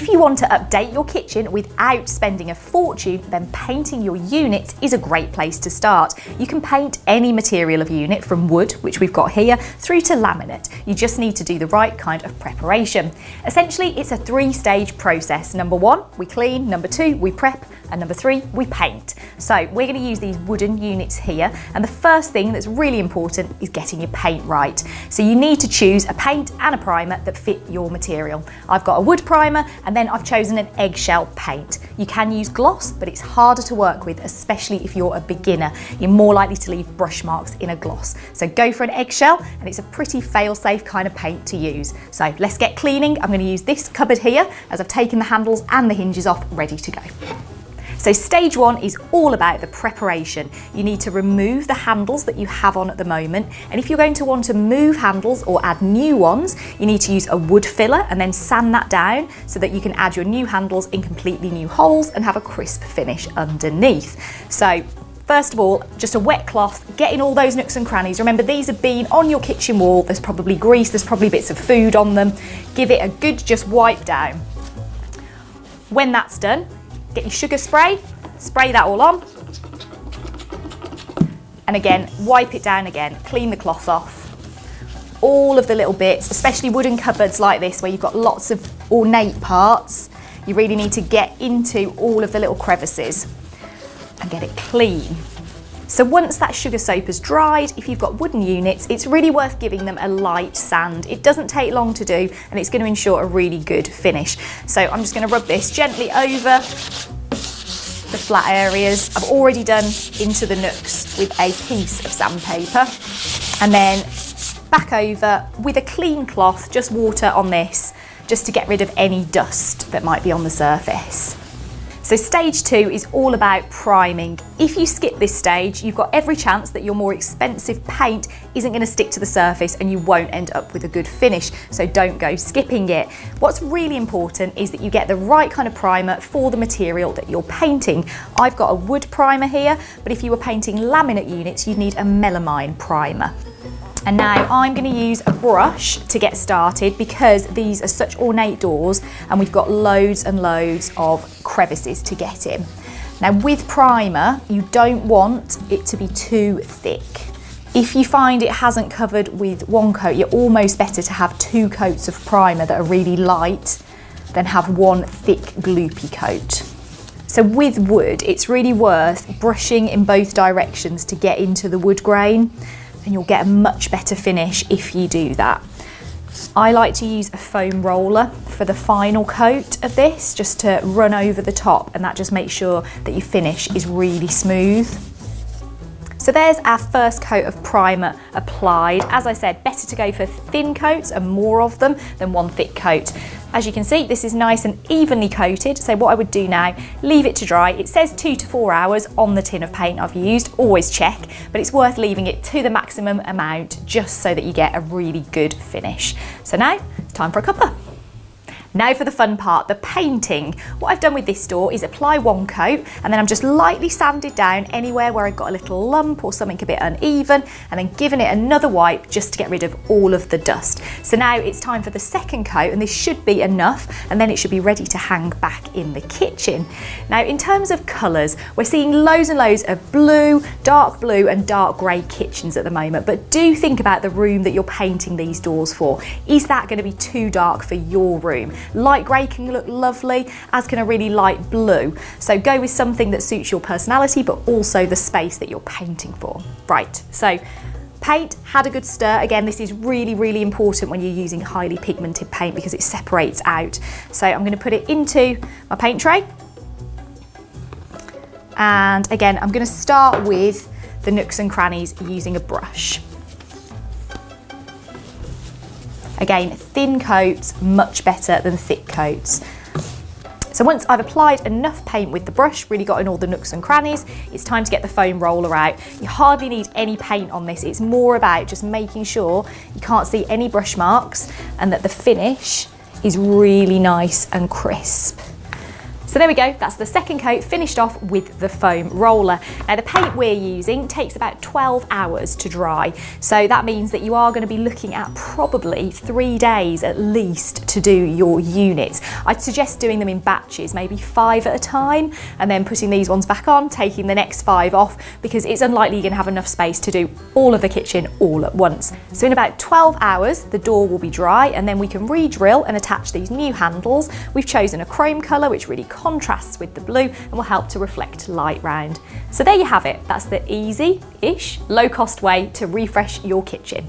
If you want to update your kitchen without spending a fortune, then painting your units is a great place to start. You can paint any material of unit from wood, which we've got here, through to laminate. You just need to do the right kind of preparation. Essentially, it's a 3-stage process. Number 1, we clean. Number 2, we prep. And number 3, we paint. So we're going to use these wooden units here. And the first thing that's really important is getting your paint right. So you need to choose a paint and a primer that fit your material. I've got a wood primer, and then I've chosen an eggshell paint. You can use gloss, but it's harder to work with, especially if you're a beginner. You're more likely to leave brush marks in a gloss. So go for an eggshell, and it's a pretty fail-safe kind of paint to use. So let's get cleaning. I'm going to use this cupboard here, as I've taken the handles and the hinges off, ready to go. So stage 1 is all about the preparation. You need to remove the handles that you have on at the moment. And if you're going to want to move handles or add new ones, you need to use a wood filler and then sand that down so that you can add your new handles in completely new holes and have a crisp finish underneath. So first of all, just a wet cloth, get in all those nooks and crannies. Remember, these have been on your kitchen wall. There's probably grease, there's probably bits of food on them. Give it a good just wipe down. When that's done, get your sugar spray that all on, and again, wipe it down again, clean the cloth off. All of the little bits, especially wooden cupboards like this where you've got lots of ornate parts, you really need to get into all of the little crevices and get it clean. So once that sugar soap has dried, if you've got wooden units, it's really worth giving them a light sand. It doesn't take long to do, and it's going to ensure a really good finish. So I'm just going to rub this gently over the flat areas. I've already done into the nooks with a piece of sandpaper, and then back over with a clean cloth, just water on this, just to get rid of any dust that might be on the surface. So stage 2 is all about priming. If you skip this stage, you've got every chance that your more expensive paint isn't going to stick to the surface and you won't end up with a good finish. So don't go skipping it. What's really important is that you get the right kind of primer for the material that you're painting. I've got a wood primer here, but if you were painting laminate units, you'd need a melamine primer. And now I'm going to use a brush to get started because these are such ornate doors and we've got loads and loads of crevices to get in. Now with primer, you don't want it to be too thick. If you find it hasn't covered with one coat, you're almost better to have 2 coats of primer that are really light than have one thick gloopy coat. So with wood, it's really worth brushing in both directions to get into the wood grain, and you'll get a much better finish if you do that. I like to use a foam roller for the final coat of this, just to run over the top, and that just makes sure that your finish is really smooth. So there's our first coat of primer applied. As I said, better to go for thin coats and more of them than one thick coat. As you can see, this is nice and evenly coated. So what I would do now, leave it to dry. It says 2 to 4 hours on the tin of paint I've used, always check, but it's worth leaving it to the maximum amount just so that you get a really good finish. So now it's time for a cuppa. Now for the fun part, the painting. What I've done with this door is apply one coat and then I'm just lightly sanded down anywhere where I've got a little lump or something a bit uneven, and then giving it another wipe just to get rid of all of the dust. So now it's time for the second coat, and this should be enough, and then it should be ready to hang back in the kitchen. Now in terms of colours, we're seeing loads and loads of blue, dark blue and dark grey kitchens at the moment, but do think about the room that you're painting these doors for. Is that going to be too dark for your room? Light grey can look lovely, as can a really light blue. So go with something that suits your personality, but also the space that you're painting for. Right, so paint had a good stir. Again, this is really, really important when you're using highly pigmented paint because it separates out. So I'm going to put it into my paint tray. And again, I'm going to start with the nooks and crannies using a brush. Again, thin coats, much better than thick coats. So once I've applied enough paint with the brush, really got in all the nooks and crannies, it's time to get the foam roller out. You hardly need any paint on this. It's more about just making sure you can't see any brush marks and that the finish is really nice and crisp. So there we go, that's the second coat finished off with the foam roller. Now the paint we're using takes about 12 hours to dry, so that means that you are going to be looking at probably 3 days at least to do your units. I'd suggest doing them in batches, maybe 5 at a time, and then putting these ones back on, taking the next 5 off, because it's unlikely you're going to have enough space to do all of the kitchen all at once. So in about 12 hours, the door will be dry, and then we can re-drill and attach these new handles. We've chosen a chrome colour, which really contrasts with the blue and will help to reflect light round. So there you have it. That's the easy-ish, low-cost way to refresh your kitchen.